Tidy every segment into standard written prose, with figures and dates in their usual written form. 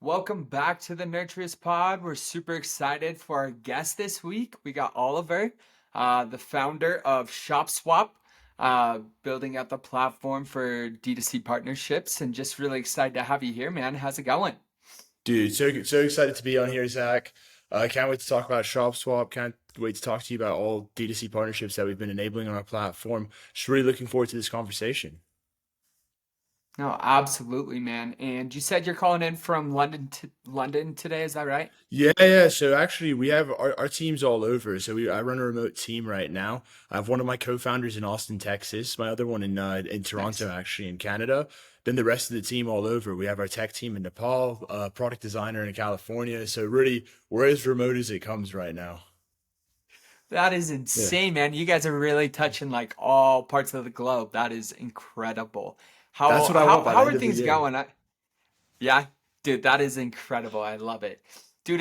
Welcome back to the Nurturers Pod. We're super excited for our guest this week. We got Oliver, the founder of ShopSwap, building out the platform for D2C partnerships, and just really excited to have you here, man. How's it going? Dude, so excited to be on here, Zach. Can't wait to talk about ShopSwap. Can't wait to talk to you about all D2C partnerships that we've been enabling on our platform. Just really looking forward to this conversation. No, absolutely, man. And you said you're calling in from London to London today, is that right? Yeah. So actually, we have our teams all over. I run a remote team right now. I have one of my co-founders in Austin, Texas. My other one in Toronto, Nice. actually, in Canada. Then the rest of the team all over. We have our tech team in Nepal, product designer in California. So really, we're as remote as it comes right now. That is Yeah, insane, man. You guys are really touching like all parts of the globe. That is incredible. that's How what I how want by the how are end of the things year. going? Yeah, dude, that is incredible. I love it. Dude,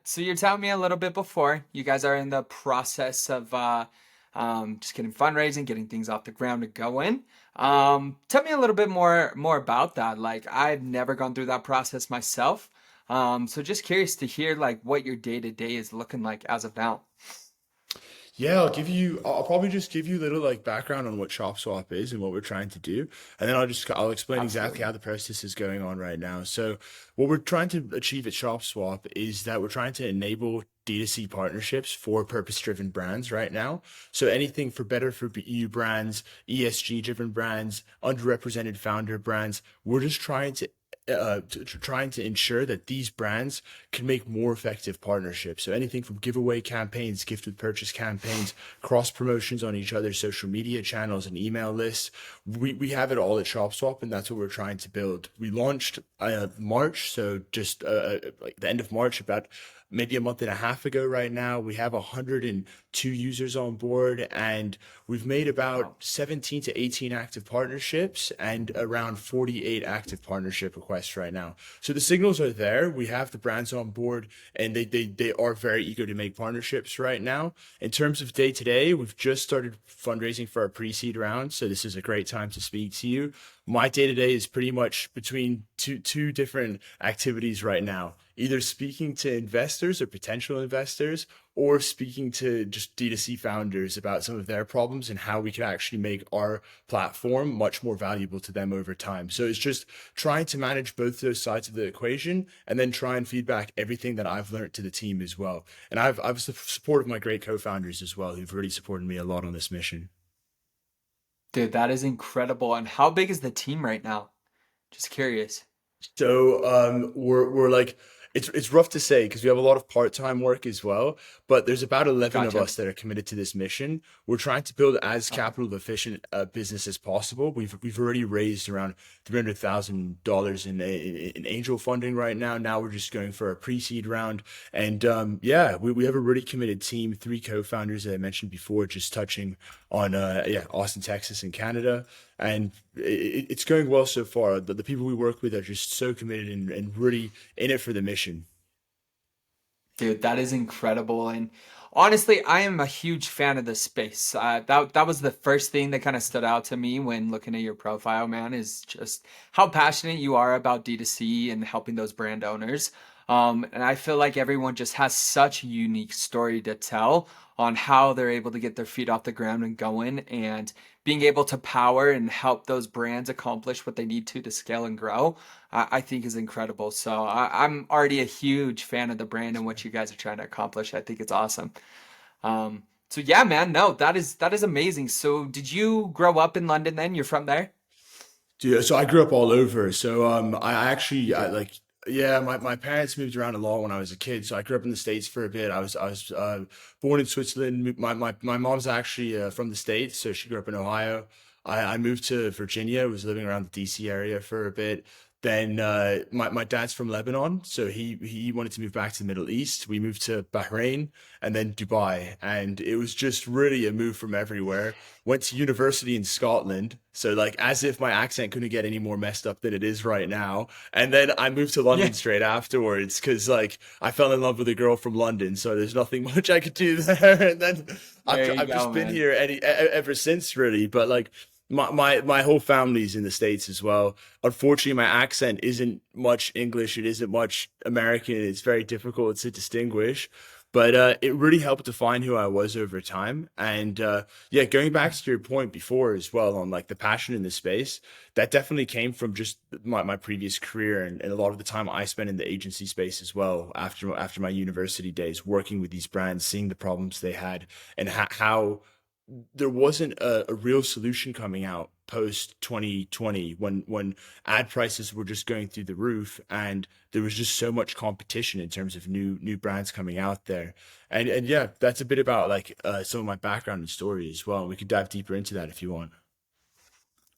so you're telling me a little bit before you guys are in the process of just getting fundraising, getting things off the ground and going. Tell me a little bit more about that. Like I've never gone through that process myself. So just curious to hear like what your day to day is looking like as of now. Yeah, I'll probably just give you a little like background on what ShopSwap is and what we're trying to do. And then I'll explain exactly Absolutely. how the process is going on right now. So what we're trying to achieve at ShopSwap is that we're trying to enable D2C partnerships for purpose-driven brands right now. So anything for better for you brands, ESG-driven brands, underrepresented founder brands, we're just trying to ensure that these brands can make more effective partnerships. So anything from giveaway campaigns, gift with purchase campaigns, cross promotions on each other's social media channels and email lists. We have it all at ShopSwap, and that's what we're trying to build. We launched March, so just like the end of March, about maybe a month and a half ago right now. We have 102 users on board, and we've made about Wow. 17 to 18 active partnerships and around 48 active partnership requests right now. So the signals are there. We have the brands on board, and they are very eager to make partnerships right now. In terms of day to day, we've just started fundraising for our pre-seed round. So this is a great time to speak to you. My day to day is pretty much between two different activities right now, either speaking to investors or potential investors, or speaking to just D2C founders about some of their problems and how we can actually make our platform much more valuable to them over time. So it's just trying to manage both those sides of the equation and then try and feedback everything that I've learned to the team as well. And I've the support of my great co-founders as well, who've really supported me a lot on this mission. Dude, that is incredible. And how big is the team right now? Just curious. We're like it's rough to say because we have a lot of part-time work as well, but there's about 11 of Gotcha. us that are committed to this mission. We're trying to build as Okay. capital efficient a business as possible. We've already raised around $300,000 in angel funding right now. Now we're just going for a pre-seed round, and yeah, we have a really committed team. Three co-founders that I mentioned before, just touching on Austin, Texas, and Canada, and it's going well so far. The people we work with are just so committed and really in it for the mission. Dude, that is incredible. And honestly, I am a huge fan of this space. That was the first thing that kind of stood out to me when looking at your profile, man, is just how passionate you are about D2C and helping those brand owners. And I feel like everyone just has such a unique story to tell on how they're able to get their feet off the ground and going and being able to power and help those brands accomplish what they need to scale and grow. I think is incredible. So I'm already a huge fan of the brand and what you guys are trying to accomplish. I think it's awesome. So yeah, man, no, that is amazing. So did you grow up in London then? You're from there? Dude, so I grew up all over. I Okay. like, yeah, my parents moved around a lot when I was a kid. So I grew up in the States for a bit. I was born in Switzerland. My mom's actually from the States, so she grew up in Ohio. I moved to Virginia, was living around the DC area for a bit. Then my dad's from Lebanon, so he wanted to move back to the Middle East. We moved to Bahrain and then Dubai, and it was just really a move from everywhere. Went to university in Scotland, so like as if my accent couldn't get any more messed up than it is right now. And then I moved to Yeah, London straight afterwards because like I fell in love with a girl from London, so there's nothing much I could do there. And then there you I've go, just been man. here ever since, really. But like My whole family's in the States as well. Unfortunately, my accent isn't much English. It isn't much American. It's very difficult to distinguish. But it really helped define who I was over time. And yeah, going back to your point before as well on like the passion in the space, that definitely came from just my previous career and a lot of the time I spent in the agency space as well after my university days, working with these brands, seeing the problems they had and how there wasn't a real solution coming out post 2020 when ad prices were just going through the roof and there was just so much competition in terms of new brands coming out there. And yeah, that's a bit about like some of my background and story as well. We could dive deeper into that if you want.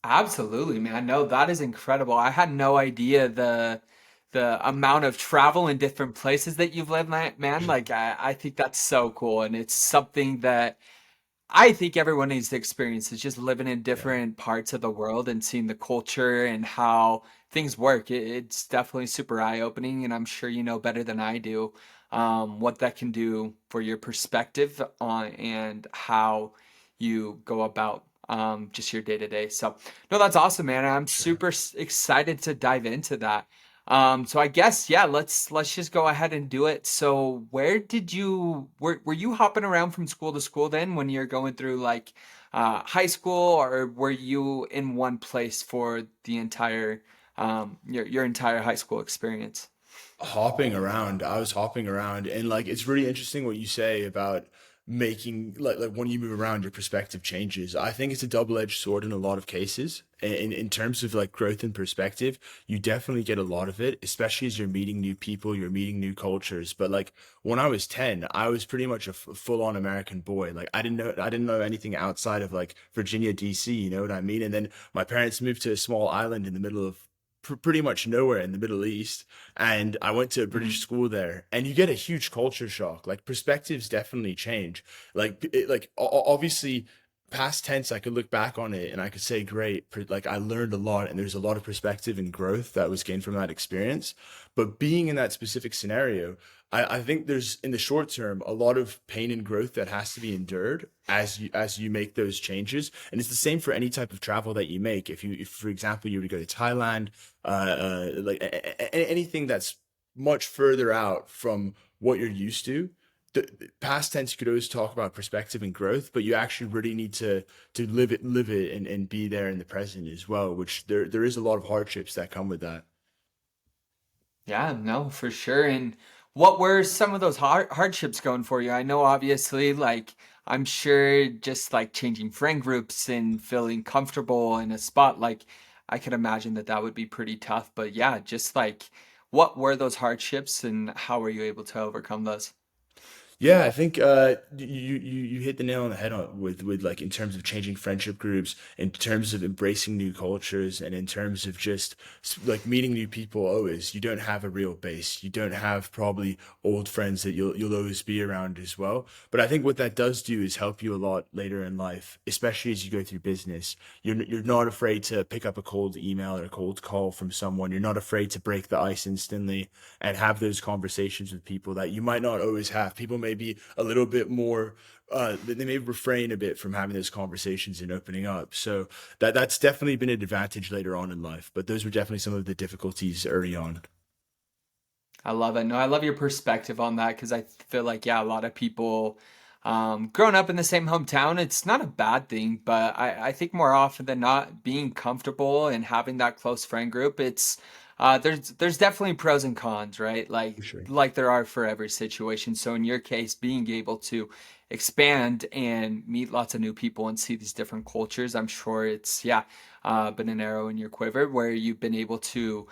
Absolutely, man. No, that is incredible. I had no idea the amount of travel in different places that you've lived, man. Like I think that's so cool, and it's something that I think everyone needs to experience. Is just living in Yeah. different parts of the world and seeing the culture and how things work. It's definitely super eye-opening, and I'm sure you know better than I do what that can do for your perspective on and how you go about just your day to day. So, no, that's awesome, man. I'm Sure. super excited to dive into that. So I guess yeah, let's just go ahead and do it. So where did you were you hopping around from school to school then when you're going through like high school, or were you in one place for the entire your entire high school experience? Hopping around. I was hopping around, and like it's really interesting what you say about making like when you move around, your perspective changes. I think it's a double-edged sword in a lot of cases. In terms of like growth and perspective, you definitely get a lot of it, especially as you're meeting new people, you're meeting new cultures. But like when I was 10, I was pretty much a full-on American boy. Like I didn't know anything outside of like Virginia, DC, you know what I mean? And then my parents moved to a small island in the middle of pretty much nowhere in the Middle East, and I went to a British Mhm. school there, and you get a huge culture shock. Like perspectives definitely change. Obviously, past tense, I could look back on it and I could say, great, like I learned a lot, and there's a lot of perspective and growth that was gained from that experience. But being in that specific scenario, I think there's in the short term a lot of pain and growth that has to be endured as you make those changes, and it's the same for any type of travel that you make. If for example you were to go to Thailand, anything that's much further out from what you're used to. The past tense, you could always talk about perspective and growth, but you actually really need to live it, and be there in the present as well. Which there is a lot of hardships that come with that. Yeah, no, for sure. And what were some of those hardships going for you? I know obviously like I'm sure just like changing friend groups and feeling comfortable in a spot, like I could imagine that that would be pretty tough. But yeah, just like what were those hardships and how were you able to overcome those? Yeah, I think you hit the nail on the head with like in terms of changing friendship groups, in terms of embracing new cultures, and in terms of just like meeting new people. Always, you don't have a real base. You don't have probably old friends that you'll always be around as well. But I think what that does do is help you a lot later in life, especially as you go through business. You're not afraid to pick up a cold email or a cold call from someone. You're not afraid to break the ice instantly and have those conversations with people that you might not always have. People may be a little bit more they may refrain a bit from having those conversations and opening up. So that's definitely been an advantage later on in life. But those were definitely some of the difficulties early on. I love it. No, I love your perspective on that because I feel like, yeah, a lot of people growing up in the same hometown, it's not a bad thing, but I think more often than not, being comfortable and having that close friend group, it's there's definitely pros and cons, right? For sure. Like there are for every situation. So in your case, being able to expand and meet lots of new people and see these different cultures, I'm sure it's yeah, been an arrow in your quiver where you've been able to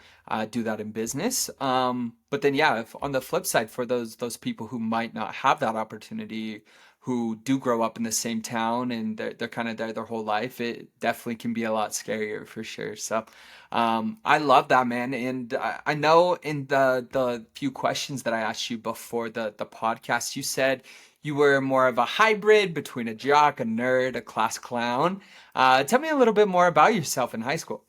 do that in business. But then, yeah, if, on the flip side, for those people who might not have that opportunity, who do grow up in the same town and they're kind of there their whole life, it definitely can be a lot scarier for sure. So, I love that, man. And I know in the few questions that I asked you before the podcast, you said you were more of a hybrid between a jock, a nerd, a class clown. Tell me a little bit more about yourself in high school.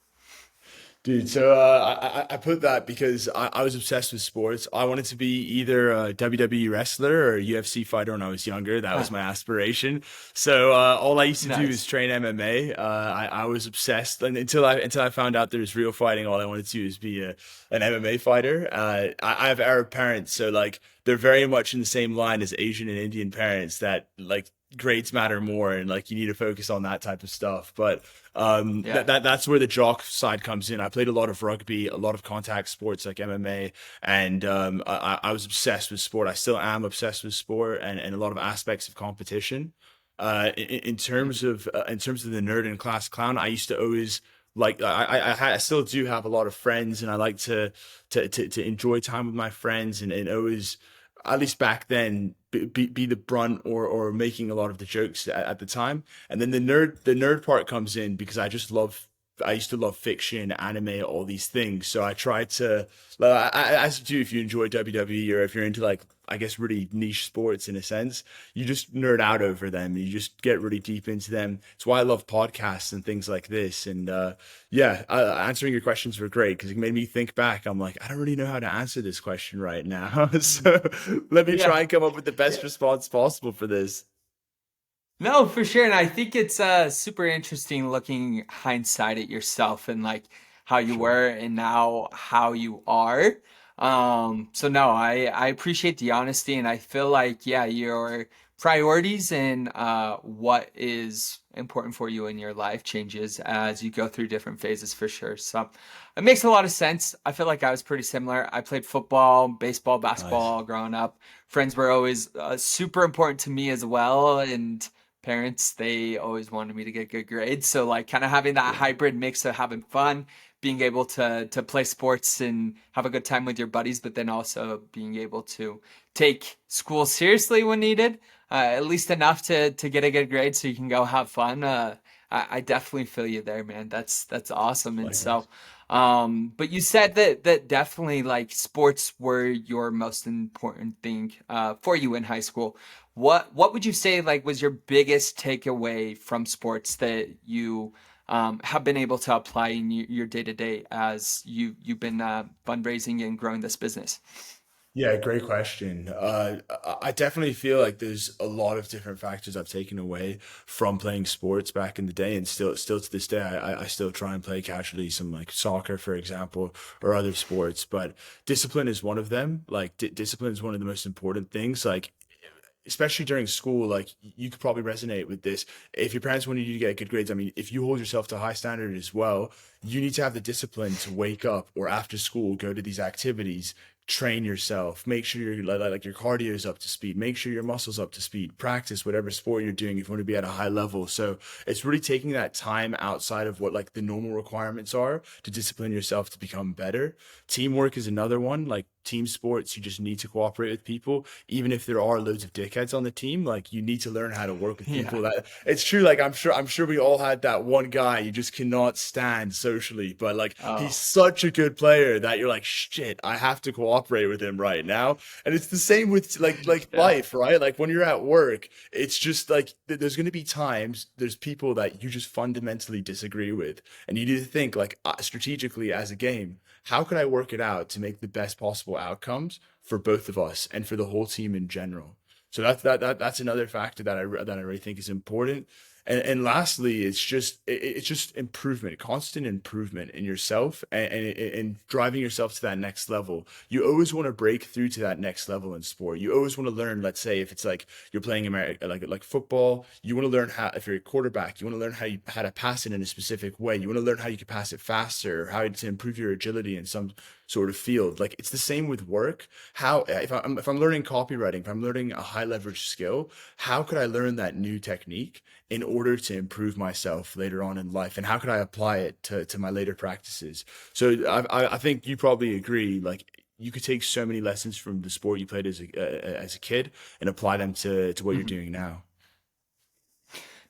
Dude, so I put that because I was obsessed with sports. I wanted to be either a WWE wrestler or a UFC fighter when I was younger. That was Ah, my aspiration. So all I used to do was nice. train MMA. I was obsessed, and until I found out there was real fighting, all I wanted to do was be an MMA fighter. I have Arab parents, so like they're very much in the same line as Asian and Indian parents that like grades matter more and like you need to focus on that type of stuff. But Yeah. that's where the jock side comes in. I played a lot of rugby, a lot of contact sports like MMA, and I was obsessed with sport. I still am obsessed with sport and a lot of aspects of competition. In terms of the nerd and class clown, I used to always like I still do have a lot of friends, and I like to enjoy time with my friends and always, at least back then, be the brunt or making a lot of the jokes at the time. And then the nerd part comes in because I used to love fiction, anime, all these things. So I tried to, like, as you do if you enjoy WWE or if you're into like, I guess, really niche sports in a sense, you just nerd out over them. You just get really deep into them. It's why I love podcasts and things like this. And yeah, answering your questions were great because it made me think back. I'm like, I don't really know how to answer this question right now. So let me Yeah. try and come up with the best response possible for this. No, for sure. And I think it's super interesting looking hindsight at yourself and like how you Sure. were and now how you are. So no, I appreciate the honesty and I feel like yeah, your priorities and what is important for you in your life changes as you go through different phases for sure. So it makes a lot of sense. I feel like I was pretty similar. I played football, baseball, Nice. basketball growing up. Friends were always super important to me as well and parents, they always wanted me to get good grades. So like kind of having that Yeah. hybrid mix of having fun, being able to play sports and have a good time with your buddies, but then also being able to take school seriously when needed, at least enough to get a good grade so you can go have fun. I definitely feel you there, man. That's awesome. And so, Likewise. but you said that definitely like sports were your most important thing for you in high school. What would you say like was your biggest takeaway from sports that you have been able to apply in your day to day as you've been fundraising and growing this business? Yeah, great question. I definitely feel like there's a lot of different factors I've taken away from playing sports back in the day, and still to this day, I still try and play casually some like soccer, for example, or other sports. But discipline is one of them. Like discipline is one of the most important things. Like especially during school, like you could probably resonate with this. If your parents wanted you to get good grades, I mean, if you hold yourself to a high standard as well, you need to have the discipline to wake up or after school go to these activities, train yourself, make sure your like your cardio is up to speed, make sure your muscles up to speed, practice whatever sport you're doing if you want to be at a high level. So it's really taking that time outside of what like the normal requirements are to discipline yourself to become better. Teamwork is another one. Like team sports, you just need to cooperate with people even if there are loads of dickheads on the team. Like you need to learn how to work with Yeah. people. That it's true. Like I'm sure we all had that one guy you just cannot stand socially, but like he's Oh, such a good player that you're like, shit, I have to cooperate with him right now. And it's the same with like yeah. life, right? Like when you're at work, it's just like there's going to be times there's people that you just fundamentally disagree with, and you need to think like strategically as a game, how can I work it out to make the best possible outcomes for both of us and for the whole team in general? So that's another factor that I really think is important. And lastly, it's just improvement, constant improvement in yourself and driving yourself to that next level. You always want to break through to that next level in sport. You always want to learn. Let's say if it's like you're playing America, like football, you want to learn how. If you're a quarterback, you want to learn how to pass it in a specific way. You want to learn how you can pass it faster, or how to improve your agility in some sort of field. Like it's the same with work. How if I'm learning copywriting, if I'm learning a high leverage skill, how could I learn that new technique in order to improve myself later on in life, and how could I apply it to my later practices? So I think you probably agree. Like you could take so many lessons from the sport you played as a kid and apply them to what you're Mhm. doing now.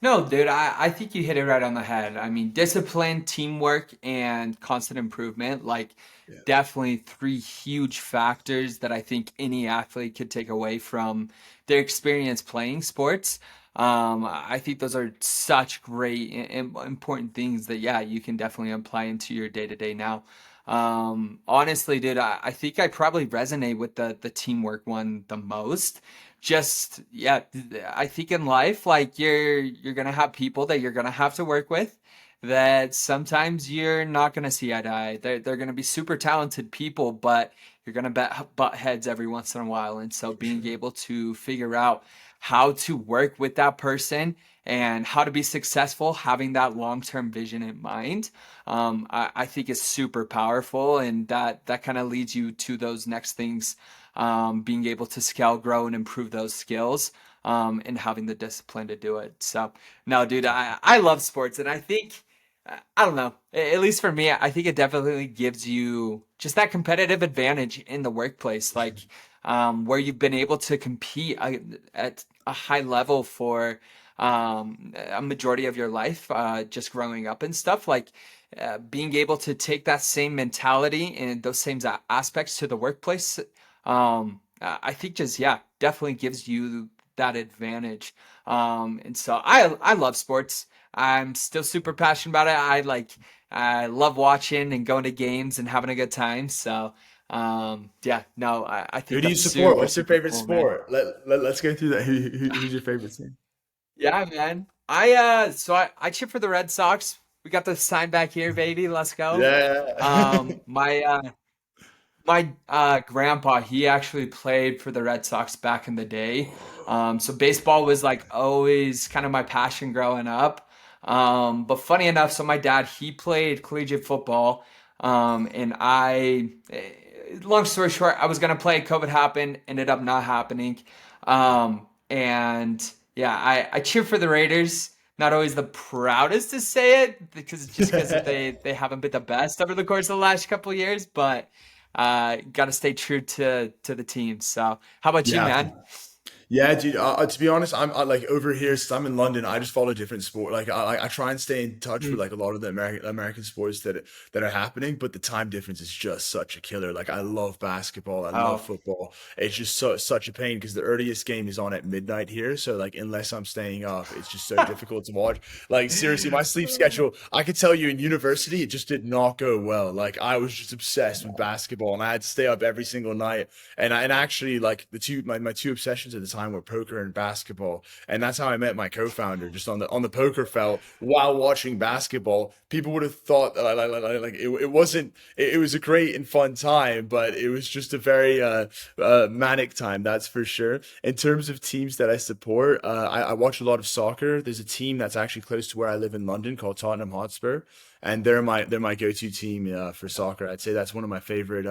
No, dude, I think you hit it right on the head. I mean, discipline, teamwork, and constant improvement, like Yeah. definitely three huge factors that I think any athlete could take away from their experience playing sports. I think those are such great and important things that, yeah, you can definitely apply into your day to day now. Honestly, dude, I think I probably resonate with the teamwork one the most. Just, yeah, I think in life, like you're gonna have people that you're gonna have to work with that sometimes you're not gonna see eye to eye. They're gonna be super talented people, but you're gonna butt heads every once in a while. And so For being sure. able to figure out how to work with that person and how to be successful, having that long-term vision in mind, I think is super powerful, and that kind of leads you to those next things, being able to scale, grow, and improve those skills, and having the discipline to do it. So, no, dude, I love sports, and I think I don't know. At least for me, I think it definitely gives you just that competitive advantage in the workplace, like where you've been able to compete at a high level for a majority of your life, just growing up and stuff. Like being able to take that same mentality and those same aspects to the workplace, I think just yeah, definitely gives you that advantage. And so I love sports. I'm still super passionate about it. I love watching and going to games and having a good time. So yeah, no, I Who think do you that's support? super, What's your super favorite cool, man. sport? Let's go through that. Who's your favorite team? Yeah, man. I cheer for the Red Sox. We got the sign back here, baby. Let's go. Yeah. My grandpa, he actually played for the Red Sox back in the day. So baseball was like always kind of my passion growing up. But funny enough, so my dad, he played collegiate football. Long story short, I was gonna play. COVID happened, ended up not happening. And yeah, I cheer for the Raiders. Not always the proudest to say it because they haven't been the best over the course of the last couple of years, but got to stay true to the team. So, how about You you, have to. man? Yeah, dude. To be honest, I'm like over here. Since I'm in London, I just follow different sport. I try and stay in touch with Mm. like a lot of the American sports that are happening, but the time difference is just such a killer. Like I love basketball, I love Oh, football. It's just such a pain because the earliest game is on at midnight here. So like unless I'm staying up, it's just so difficult to watch. Like seriously, my sleep schedule. I could tell you in university, it just did not go well. Like I was just obsessed with basketball, and I had to stay up every single night. And actually like my two obsessions at the time were poker and basketball, and that's how I met my co-founder, just on the poker felt while watching basketball. People would have thought that it wasn't it was a great and fun time, but it was just a very manic time, that's for sure. In terms of teams that I support, I watch a lot of soccer. There's a team that's actually close to where I live in London called Tottenham Hotspur, and they're my go-to team for soccer. I'd say that's one of my favorite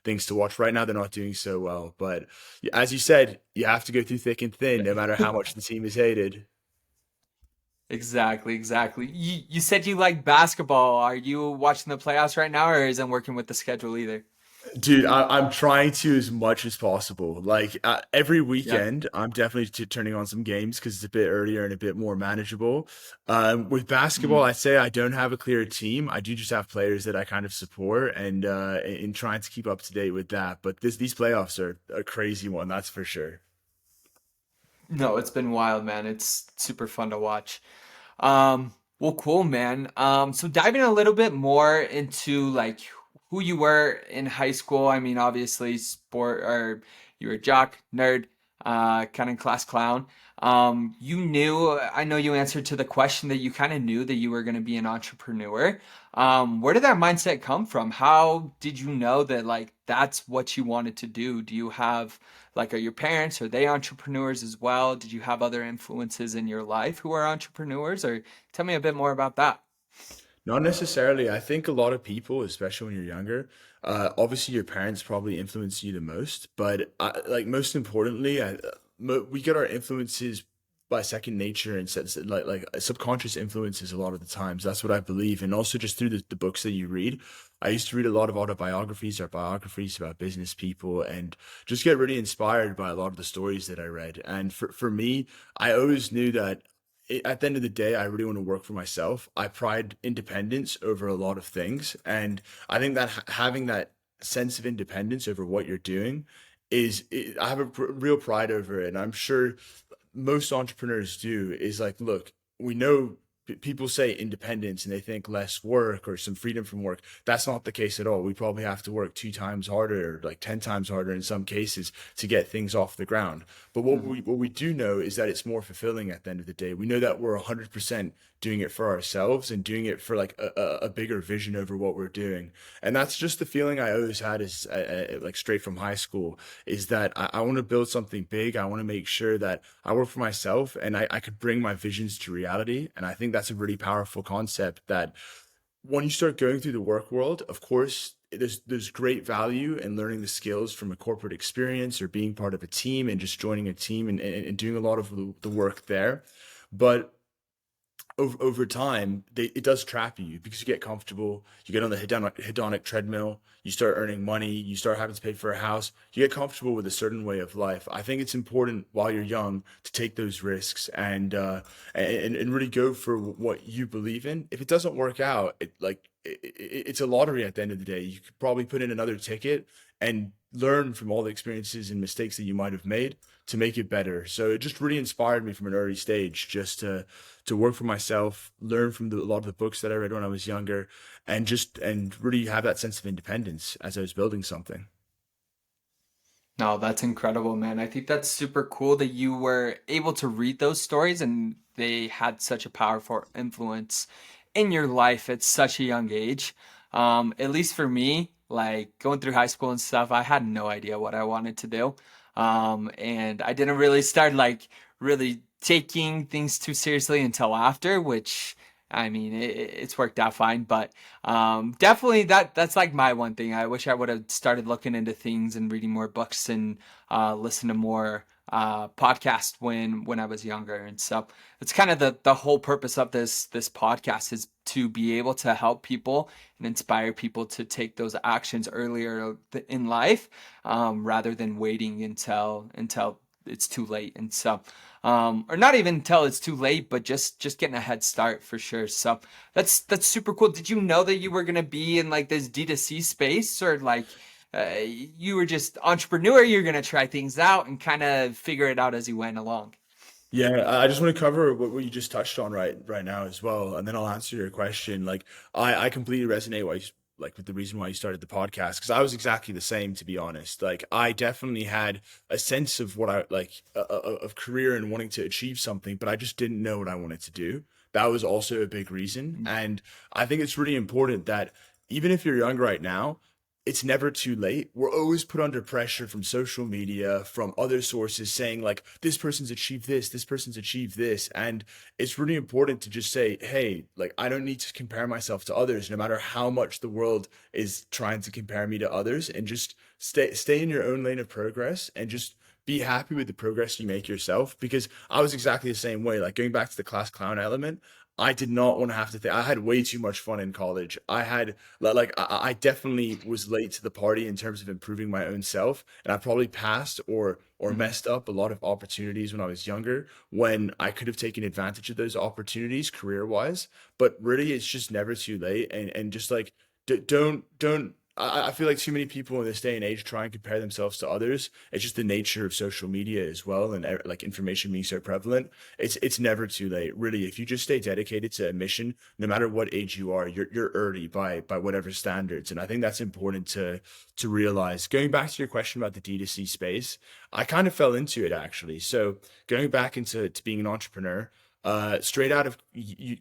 things to watch. Right now, they're not doing so well, but as you said, you have to go through thick and thin, no matter how much the team is hated. exactly, exactly. You said you like basketball. Are you watching the playoffs right now, or isn't working with the schedule either? Dude, I'm trying to as much as possible. Like every Yeah. weekend, I'm definitely turning on some games because it's a bit earlier and a bit more manageable. With basketball, Mm. I say I don't have a clear team. I do just have players that I kind of support, and in trying to keep up to date with that. But these playoffs are a crazy one, that's for sure. No, it's been wild, man. It's super fun to watch. Well, cool, man. So diving a little bit more into like who you were in high school. I mean, obviously, sport or you were a jock, nerd, kind of class clown. You knew, I know you answered to the question that you kind of knew that you were going to be an entrepreneur. Where did that mindset come from? How did you know that like that's what you wanted to do? Do you have like, are your parents, are they entrepreneurs as well? Did you have other influences in your life who are entrepreneurs? Or tell me a bit more about that. Not necessarily. I think a lot of people, especially when you're younger, obviously your parents probably influence you the most, but like most importantly, we get our influences by second nature and sense like subconscious influences a lot of the times. That's what I believe, and also just through the books that you read. I used to read a lot of autobiographies or biographies about business people, and just get really inspired by a lot of the stories that I read. And for me, I always knew that at the end of the day, I really want to work for myself. I pride independence over a lot of things. And I think that having that sense of independence over what you're doing I have a real pride over it. And I'm sure most entrepreneurs do is like, look, we know people say independence and they think less work or some freedom from work. That's not the case at all. We probably have to work 2 times harder, or like 10 times harder in some cases to get things off the ground. But Mhm. what we do know is that it's more fulfilling at the end of the day. We know that we're 100% doing it for ourselves and doing it for like a bigger vision over what we're doing. And that's just the feeling I always had is like straight from high school is that I want to build something big. I want to make sure that I work for myself and I could bring my visions to reality. And I think that's a really powerful concept that when you start going through the work world, of course, there's great value in learning the skills from a corporate experience or being part of a team and just joining a team and doing a lot of the work there. But over time, it does trap you because you get comfortable, you get on the hedonic treadmill, you start earning money, you start having to pay for a house, you get comfortable with a certain way of life. I think it's important while you're young to take those risks and really go for what you believe in. If it doesn't work out, it's a lottery at the end of the day. You could probably put in another ticket and learn from all the experiences and mistakes that you might have made to make it better. So it just really inspired me from an early stage just to work for myself, learn from a lot of the books that I read when I was younger, and really have that sense of independence as I was building something. No, that's incredible, man. I think that's super cool that you were able to read those stories and they had such a powerful influence in your life at such a young age. At least for me, like going through high school and stuff, I had no idea what I wanted to do. And I didn't really start like really taking things too seriously until after, which I mean, it's worked out fine, but definitely that's like my one thing. I wish I would have started looking into things and reading more books and listen to more podcasts when I was younger. And so it's kind of the whole purpose of this podcast is to be able to help people and inspire people to take those actions earlier in life, rather than waiting until it's too late. And so or not even until it's too late, but just getting a head start for sure. So that's super cool. Did you know that you were gonna be in like this D2C space, or like you were just entrepreneur? You're gonna try things out and kind of figure it out as you went along. Yeah, I just want to cover what you just touched on right now as well, and then I'll answer your question. Like, I completely resonate like with the reason why you started the podcast because I was exactly the same, to be honest. Like, I definitely had a sense of what I like of career and wanting to achieve something, but I just didn't know what I wanted to do. That was also a big reason, and I think it's really important that even if you're young right now, it's never too late. We're always put under pressure from social media, from other sources saying like this person's achieved this person's achieved this, and it's really important to just say, hey, like I don't need to compare myself to others, no matter how much the world is trying to compare me to others, and just stay in your own lane of progress and just be happy with the progress you make yourself. Because I was exactly the same way. Like going back to the class clown element, I did not want to have to think. I had way too much fun in college. I definitely was late to the party in terms of improving my own self, and I probably passed or Mhm. messed up a lot of opportunities when I was younger when I could have taken advantage of those opportunities career wise. But really, it's just never too late, and just like don't. I feel like too many people in this day and age try and compare themselves to others. It's just the nature of social media as well, and like information being so prevalent. It's never too late, really. If you just stay dedicated to a mission, no matter what age you are, you're early by whatever standards. And I think that's important to realize. Going back to your question about the D2C space, I kind of fell into it actually. So going back into being an entrepreneur, straight out of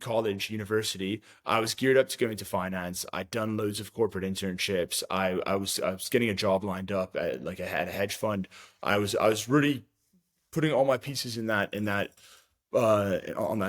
college, university, I was geared up to go into finance. I'd done loads of corporate internships. I was getting a job lined up at like at a hedge fund. I was really putting all my pieces on that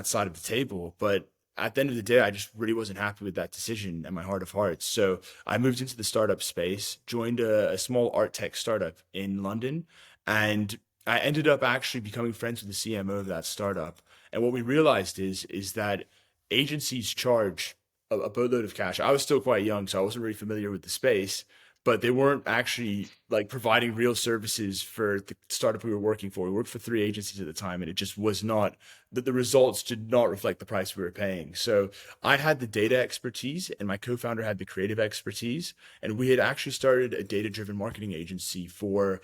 side of the table. But at the end of the day, I just really wasn't happy with that decision in my heart of hearts. So I moved into the startup space, joined a small art tech startup in London, and I ended up actually becoming friends with the CMO of that startup. And what we realized is that agencies charge a boatload of cash. I was still quite young, so I wasn't really familiar with the space, but they weren't actually like providing real services for the startup we were working for. We worked for 3 agencies at the time, and it just was not that the results did not reflect the price we were paying. So I had the data expertise, and my co-founder had the creative expertise, and we had actually started a data-driven marketing agency for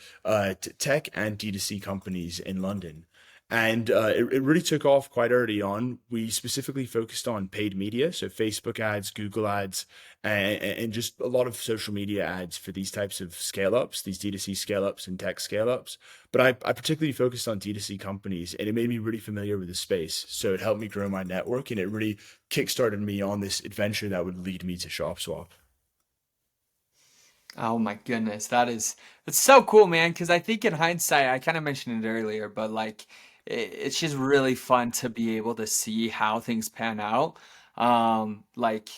tech and D2C companies in London. And it really took off quite early on. We specifically focused on paid media, so Facebook ads, Google ads, and just a lot of social media ads for these types of scale ups, these D2C scale ups and tech scale ups. But I particularly focused on D2C companies, and it made me really familiar with the space. So it helped me grow my network, and it really kickstarted me on this adventure that would lead me to ShopSwap. Oh my goodness, that's so cool, man. Because I think in hindsight, I kind of mentioned it earlier, but like it's just really fun to be able to see how things pan out. Like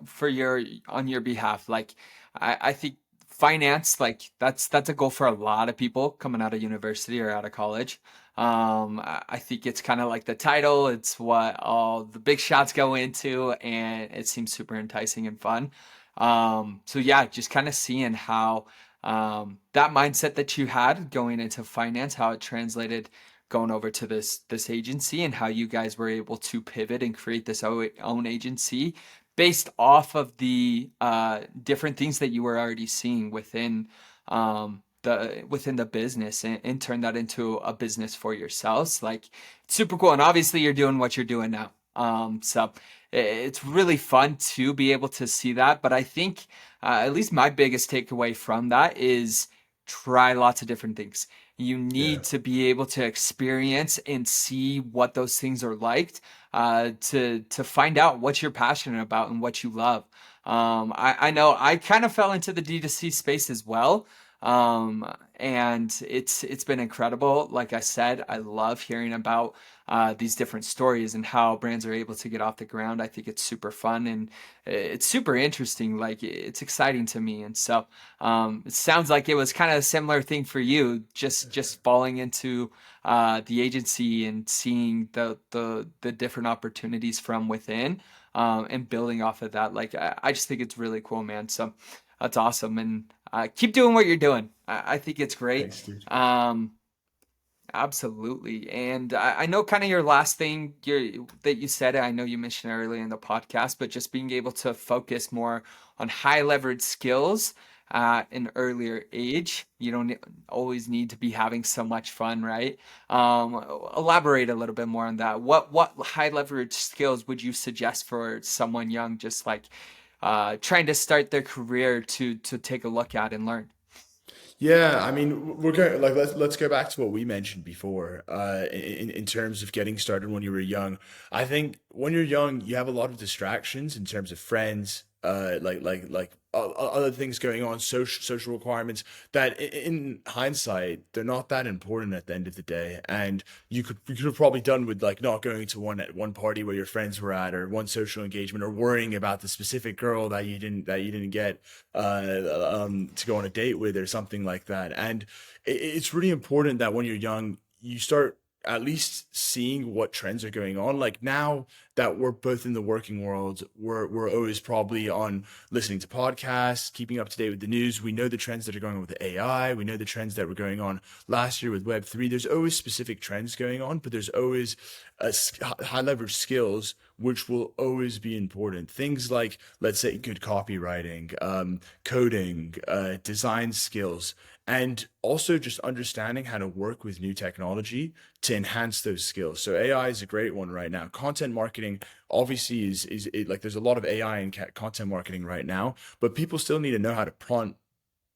for your on your behalf, like I think finance, like that's a goal for a lot of people coming out of university or out of college. I think it's kind of like the title. It's what all the big shots go into, and it seems super enticing and fun. So yeah, just kind of seeing how that mindset that you had going into finance, how it translated going over to this agency, and how you guys were able to pivot and create this own agency based off of the different things that you were already seeing within the business, and turn that into a business for yourselves. Like it's super cool, and obviously you're doing what you're doing now. So it's really fun to be able to see that. But I think at least my biggest takeaway from that is try lots of different things. You Yeah. need to be able to experience and see what those things are like, to find out what you're passionate about and what you love. I know I kind of fell into the D2C space as well. And it's been incredible. Like I said, I love hearing about these different stories and how brands are able to get off the ground. I think it's super fun, and it's super interesting. Like it's exciting to me. And so it sounds like it was kind of a similar thing for you, just falling into the agency and seeing the different opportunities from within, and building off of that. Like I just think it's really cool, man. So that's awesome, and keep doing what you're doing. I think it's great. Thanks, dude. Um, Absolutely. And I know kind of your last thing that you said, I know you mentioned earlier in the podcast, but just being able to focus more on high leverage skills at an earlier age. You don't always need to be having so much fun, right? Elaborate a little bit more on that. What high leverage skills would you suggest for someone young, just like trying to start their career to take a look at and learn? Yeah, I mean, we're going like let's go back to what we mentioned before. In terms of getting started when you were young, I think when you're young, you have a lot of distractions in terms of friends, other things going on, social requirements that in hindsight they're not that important at the end of the day. And you could have probably done with like not going to one party where your friends were at, or one social engagement, or worrying about the specific girl that you didn't get to go on a date with, or something like that. And it's really important that when you're young, you start at least seeing what trends are going on. Like now that we're both in the working world, we're always probably on listening to podcasts, keeping up to date with the news. We know the trends that are going on with AI. We know the trends that were going on last year with Web3. There's always specific trends going on, but there's always high leverage skills which will always be important. Things like, let's say, good copywriting, coding, design skills, and also just understanding how to work with new technology to enhance those skills. So AI is a great one right now. Content marketing obviously like there's a lot of AI in content marketing right now, but people still need to know how to prompt,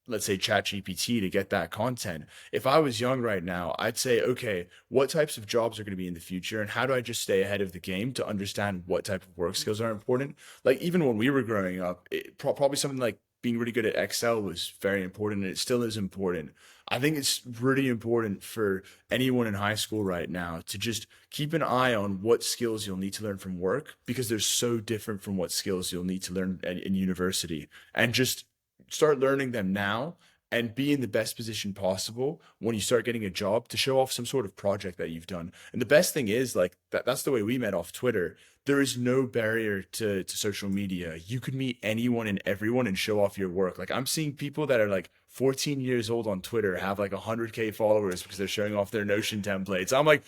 let's say, ChatGPT to get that content. If I was young right now, I'd say, okay, what types of jobs are going to be in the future, and how do I just stay ahead of the game to understand what type of work skills are important? Like even when we were growing up, probably something like being really good at Excel was very important, and it still is important. I think it's really important for anyone in high school right now to just keep an eye on what skills you'll need to learn from work, because they're so different from what skills you'll need to learn in university, and just start learning them now and be in the best position possible when you start getting a job to show off some sort of project that you've done. And the best thing is like that's the way we met off Twitter. There is no barrier to social media. You could meet anyone and everyone and show off your work. Like I'm seeing people that are like 14 years old on Twitter have like 100K followers because they're showing off their Notion templates. I'm like,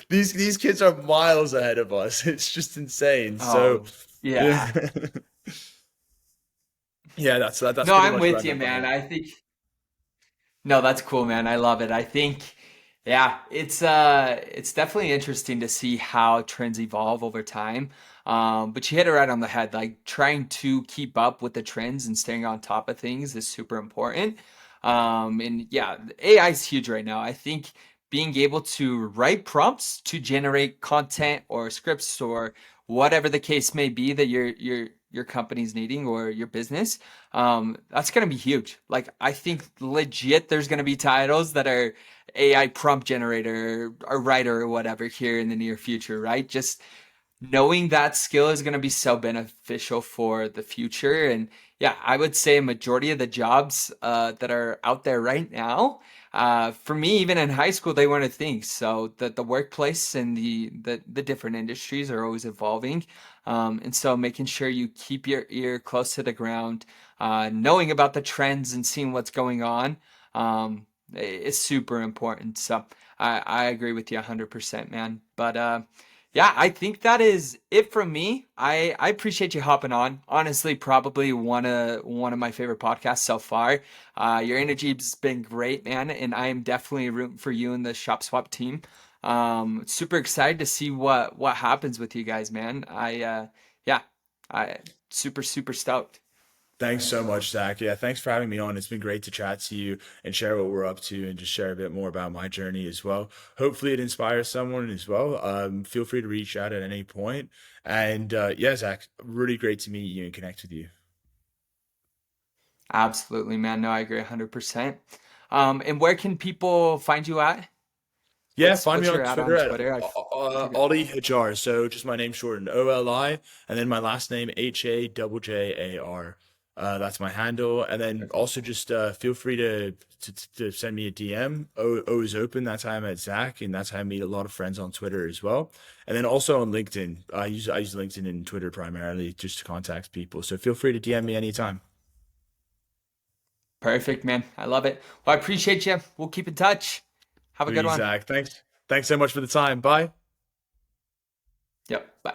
these kids are miles ahead of us. It's just insane. So Oh, yeah, yeah. yeah, that's No, pretty I'm much what I with you, meant by man. it. I think no, that's cool, man. I love it. I think Yeah, it's definitely interesting to see how trends evolve over time. But you hit it right on the head. Like trying to keep up with the trends and staying on top of things is super important. And yeah, AI is huge right now. I think being able to write prompts to generate content or scripts or whatever the case may be that your company's needing or your business, that's gonna be huge. Like I think legit there's gonna be titles that are AI prompt generator or writer or whatever here in the near future, right? Just knowing that skill is going to be so beneficial for the future. And yeah, I would say a majority of the jobs that are out there right now, for me, even in high school, they weren't a thing. So the workplace and the different industries are always evolving. And so making sure you keep your ear close to the ground, knowing about the trends and seeing what's going on, is super important. So I agree with you 100%, man. But yeah, I think that is it from me. I appreciate you hopping on. Honestly, probably one of my favorite podcasts so far. Your energy's been great, man, and I am definitely rooting for you and the ShopSwap team. Super excited to see what happens with you guys, man. Yeah, I super stoked. Thanks so much, Zach. Yeah, thanks for having me on. It's been great to chat to you and share what we're up to and just share a bit more about my journey as well. Hopefully, it inspires someone as well. Feel free to reach out at any point. And yeah, Zach, really great to meet you and connect with you. Absolutely, man. No, I agree 100%. And where can people find you at? Yeah, What's find me what's on your ad Twitter on at Twitter? I forget. Ollie Hajjar. So just my name shortened OLI, and then my last name Hajjar. That's my handle. And then Perfect. also just feel free to send me a DM. O is open. That's how I met Zach, and that's how I meet a lot of friends on Twitter as well. And then also on LinkedIn. I use LinkedIn and Twitter primarily just to contact people. So feel free to DM me anytime. Perfect, man. I love it. Well, I appreciate you. We'll keep in touch. Have a good Sweet, one. Zach. Thanks. Thanks so much for the time. Bye. Yep. Bye.